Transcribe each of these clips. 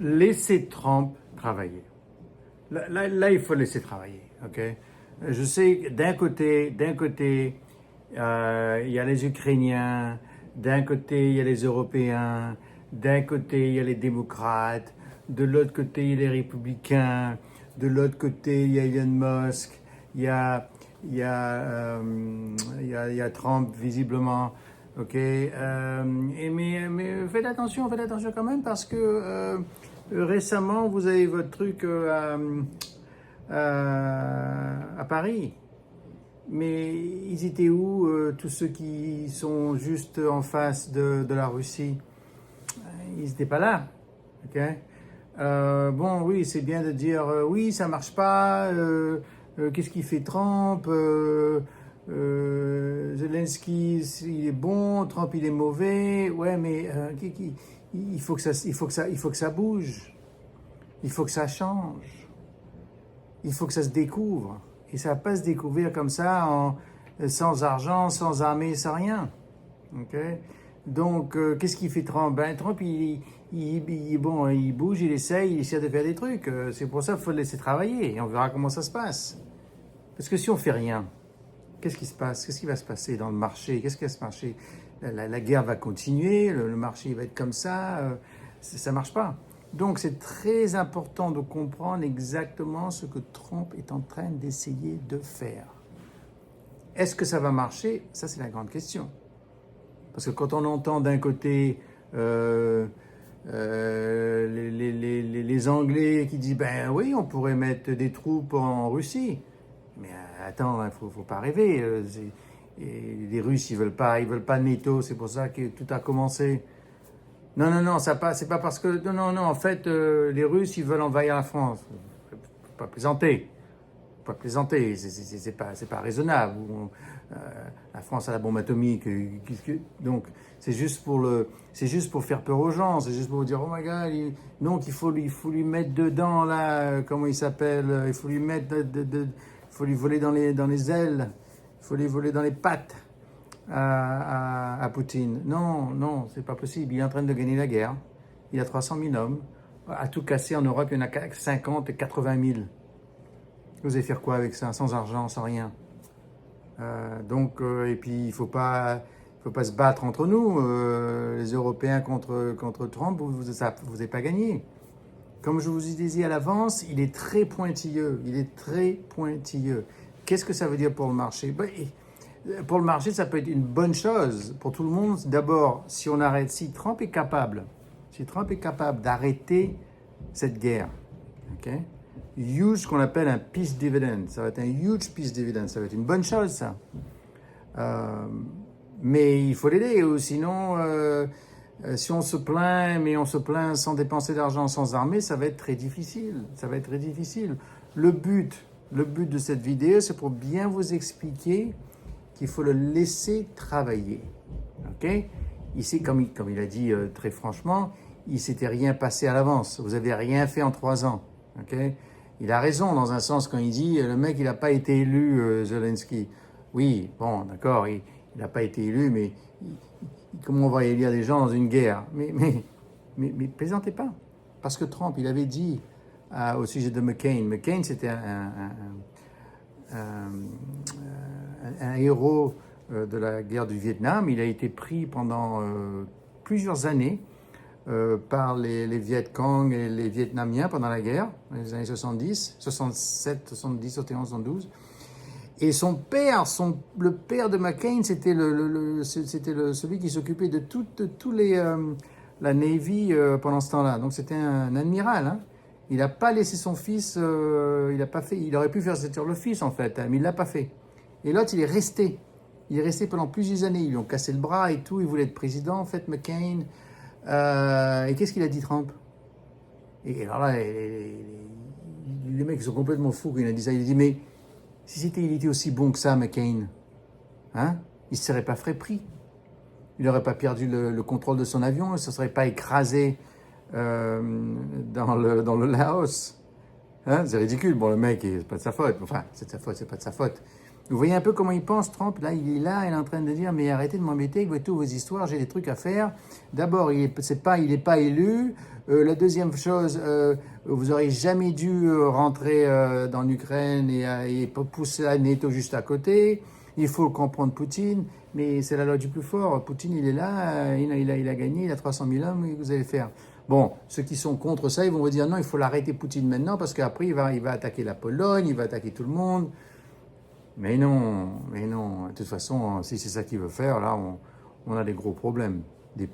laissez Trump travailler. Là, il faut laisser travailler, ok? Je sais que d'un côté, il y a les Ukrainiens, d'un côté, il y a les Européens, d'un côté, il y a les démocrates, de l'autre côté, il y a les républicains, de l'autre côté, il y a Elon Musk, il y a, il y a, il y a Trump, visiblement. Ok, mais faites attention quand même parce que récemment vous avez votre truc à Paris. Mais ils étaient où tous ceux qui sont juste en face de la Russie? Ils n'étaient pas là. Ok. Bon, oui, c'est bien de dire oui, ça marche pas. Qu'est-ce qu'il fait Trump? Zelensky, il est bon, Trump, il est mauvais. Ouais, mais il faut que ça bouge. Il faut que ça change. Il faut que ça se découvre. Et ça ne va pas se découvrir comme ça, sans argent, sans armée, sans rien. Okay? Donc, qu'est-ce qu'il fait Trump? Ben, Trump, bon, il bouge, il essaie de faire des trucs. C'est pour ça qu'il faut le laisser travailler et on verra comment ça se passe. Parce que si on ne fait rien, qu'est-ce qui se passe? Qu'est-ce qui va se passer dans le marché? Qu'est-ce qu'il y a ce marché? La guerre va continuer, le marché va être comme ça. Ça ne marche pas. Donc, c'est très important de comprendre exactement ce que Trump est en train d'essayer de faire. Est-ce que ça va marcher? Ça, c'est la grande question. Parce que quand on entend d'un côté les Anglais qui disent « Ben oui, on pourrait mettre des troupes en Russie. » Mais attends, il faut pas rêver. Les Russes, ils veulent pas de NATO, c'est pour ça que tout a commencé. Non, c'est pas parce que... Non, en fait, les Russes, ils veulent envahir la France. Faut pas plaisanter. Faut pas plaisanter, c'est pas raisonnable. La France a la bombe atomique, donc c'est juste pour faire peur aux gens, c'est juste pour dire, oh my God, donc il faut lui mettre dedans, là, comment il s'appelle, il faut lui mettre, il faut lui voler dans les ailes, il faut lui voler dans les pattes. À Poutine. Non, c'est pas possible. Il est en train de gagner la guerre. Il a 300 000 hommes. À tout casser en Europe, il y en a 50 et 80 000. Vous allez faire quoi avec ça? Sans argent, sans rien. Et puis il faut pas se battre entre nous. Les Européens contre Trump, vous n'avez pas gagné. Comme je vous ai dit à l'avance, il est très pointilleux. Qu'est-ce que ça veut dire pour le marché? Pour le marché, ça peut être une bonne chose pour tout le monde. D'abord, si Trump est capable d'arrêter cette guerre, ok? Ce qu'on appelle un peace dividend, ça va être un huge peace dividend, ça va être une bonne chose, ça. Mais il faut l'aider, ou sinon, si on se plaint, mais on se plaint sans dépenser d'argent, sans armée, ça va être très difficile. Le but de cette vidéo, c'est pour bien vous expliquer qu'il faut le laisser travailler. Ok? Ici, comme il a dit très franchement, il ne s'était rien passé à l'avance. Vous n'avez rien fait en 3 ans. Ok? Il a raison dans un sens quand il dit le mec, il n'a pas été élu, Zelensky. Oui, bon, d'accord, il n'a pas été élu, mais comment on va élire des gens dans une guerre? Mais plaisantez pas. Parce que Trump, il avait dit au sujet de McCain. McCain, c'était un héros de la guerre du Vietnam. Il a été pris pendant plusieurs années par les Viet Cong et les Vietnamiens pendant la guerre, dans les années 70, 67, 70, 71, 72. Et son père, le père de McCain, c'était celui qui s'occupait de tous la Navy pendant ce temps-là. Donc c'était un admiral. Hein. Il n'a pas laissé son fils, il aurait pu faire sortir le fils en fait, hein, mais il ne l'a pas fait. Et l'autre, il est resté. Il est resté pendant plusieurs années. Ils lui ont cassé le bras et tout. Il voulait être président, en fait, McCain. Et qu'est-ce qu'il a dit, Trump? Et alors là, les mecs sont complètement fous quand il a dit ça. Il a dit, mais si il était aussi bon que ça, McCain, hein, il ne se serait pas fait pris. Il n'aurait pas perdu le contrôle de son avion. Il ne se serait pas écrasé dans le Laos. Hein, c'est ridicule. Bon, le mec, c'est pas de sa faute. Enfin, c'est de sa faute, c'est pas de sa faute. Vous voyez un peu comment il pense, Trump. Là, il est en train de dire, mais arrêtez de m'embêter avec toutes vos histoires, j'ai des trucs à faire. D'abord, il n'est pas élu. La deuxième chose, vous n'aurez jamais dû rentrer dans l'Ukraine et pousser la NATO juste à côté. Il faut comprendre Poutine, mais c'est la loi du plus fort. Poutine, il est là, il a gagné, il a 300 000 hommes, et vous allez faire. Bon, ceux qui sont contre ça, ils vont vous dire non, il faut l'arrêter Poutine maintenant, parce qu'après, il va attaquer la Pologne, il va attaquer tout le monde. Mais non. De toute façon, si c'est ça qu'il veut faire, là, on a des gros problèmes, des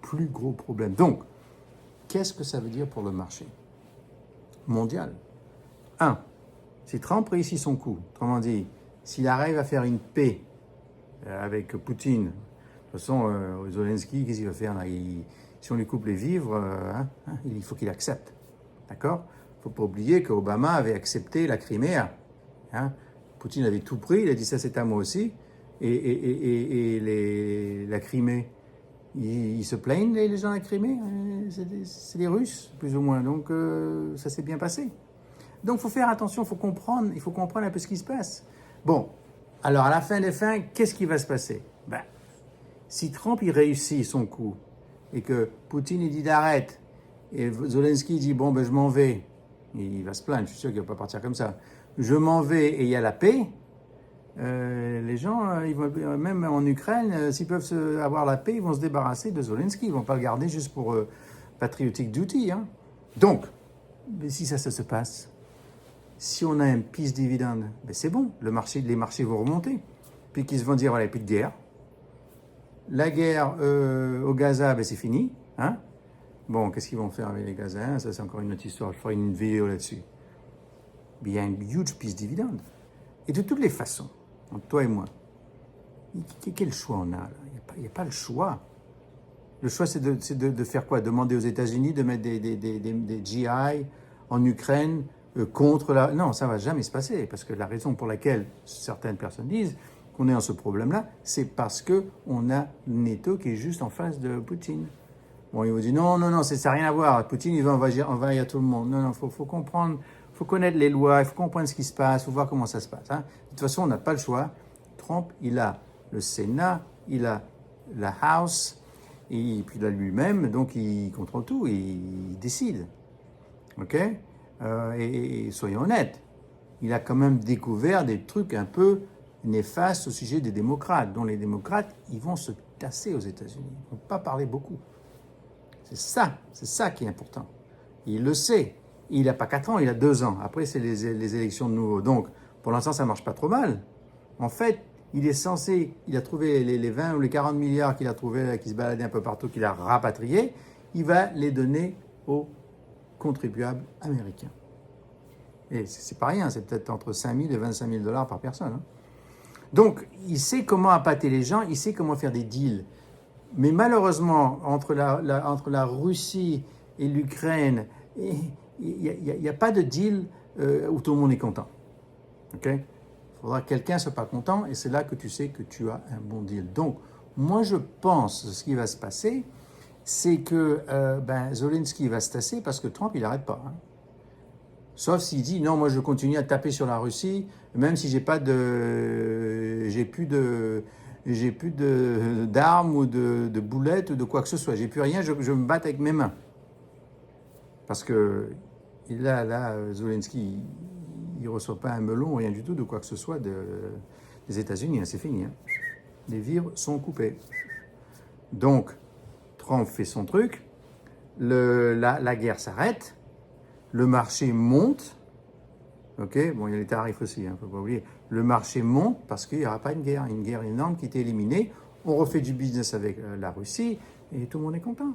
plus gros problèmes. Donc, qu'est-ce que ça veut dire pour le marché mondial? Si Trump réussit son coup, autrement dit, s'il arrive à faire une paix avec Poutine, de toute façon, Zelensky, qu'est-ce qu'il va faire là? Si on lui coupe les vivres, il faut qu'il accepte. D'accord? Il ne faut pas oublier qu'Obama avait accepté la Crimée. Poutine avait tout pris, il a dit ça c'est à moi aussi. Et la Crimée, ils se plaignent les gens de la Crimée, c'est des Russes plus ou moins, donc ça s'est bien passé. Donc il faut faire attention, il faut comprendre un peu ce qui se passe. Bon, alors à la fin des fins, qu'est-ce qui va se passer? Si Trump il réussit son coup et que Poutine il dit d'arrête et Zelensky dit bon je m'en vais, il va se plaindre, je suis sûr qu'il ne va pas partir comme ça. Je m'en vais et il y a la paix. Les gens, ils vont, même en Ukraine, s'ils peuvent avoir la paix, ils vont se débarrasser de Zelensky. Ils ne vont pas le garder juste pour patriotic duty. Donc, mais si ça se passe, si on a un peace dividende, c'est bon. Les marchés vont remonter. Puis qu'ils vont dire, voilà, il n'y a plus de guerre. La guerre au Gaza, c'est fini. Bon, qu'est-ce qu'ils vont faire avec les Gazains? Ça, c'est encore une autre histoire. Je ferai une vidéo là-dessus. Il y a un huge peace dividende. Et de toutes les façons, entre toi et moi, quel choix on a là? Il n'y a pas le choix. Le choix, c'est de faire quoi? Demander aux États-Unis de mettre des GI en Ukraine contre la... Non, ça ne va jamais se passer. Parce que la raison pour laquelle certaines personnes disent qu'on est dans ce problème-là, c'est parce qu'on a NATO qui est juste en face de Poutine. Bon, ils vous disent non, ça n'a rien à voir. Poutine, il va envahir tout le monde. Non, faut comprendre... Il faut connaître les lois, il faut comprendre ce qui se passe, il faut voir comment ça se passe. De toute façon, on n'a pas le choix. Trump, il a le Sénat, il a la House, et puis il a lui-même, donc il contrôle tout, il décide. OK? Et soyons honnêtes, il a quand même découvert des trucs un peu néfastes au sujet des démocrates, dont les démocrates, ils vont se tasser aux États-Unis. Ils ne vont pas parler beaucoup. C'est ça qui est important. Il le sait. Il n'a pas 4 ans, il a 2 ans. Après, c'est les élections de nouveau. Donc, pour l'instant, ça ne marche pas trop mal. En fait, il a trouvé les 20 ou les 40 milliards qu'il a trouvés, qui se baladaient un peu partout, qu'il a rapatriés, il va les donner aux contribuables américains. Et c'est pas rien, c'est peut-être entre 5 000 et 25 000 $ par personne. Donc, il sait comment appâter les gens, il sait comment faire des deals. Mais malheureusement, entre la Russie et l'Ukraine, il n'y a pas de deal où tout le monde est content. OK? Il faudra que quelqu'un ne soit pas content et c'est là que tu sais que tu as un bon deal. Donc, moi, je pense ce qui va se passer, c'est que Zelensky va se tasser parce que Trump, il n'arrête pas. Sauf s'il dit, non, moi, je continue à taper sur la Russie, même si j'ai plus d'armes ou de boulettes ou de quoi que ce soit. J'ai plus rien, je me bats avec mes mains. Parce que là, Zelensky, il ne reçoit pas un melon, rien du tout, de quoi que ce soit des États-Unis. C'est fini. Les vivres sont coupés. Donc, Trump fait son truc. La guerre s'arrête. Le marché monte. OK? Bon, il y a les tarifs aussi, il ne faut pas oublier. Le marché monte parce qu'il n'y aura pas une guerre énorme qui était éliminée. On refait du business avec la Russie et tout le monde est content.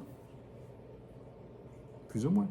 Plus ou moins.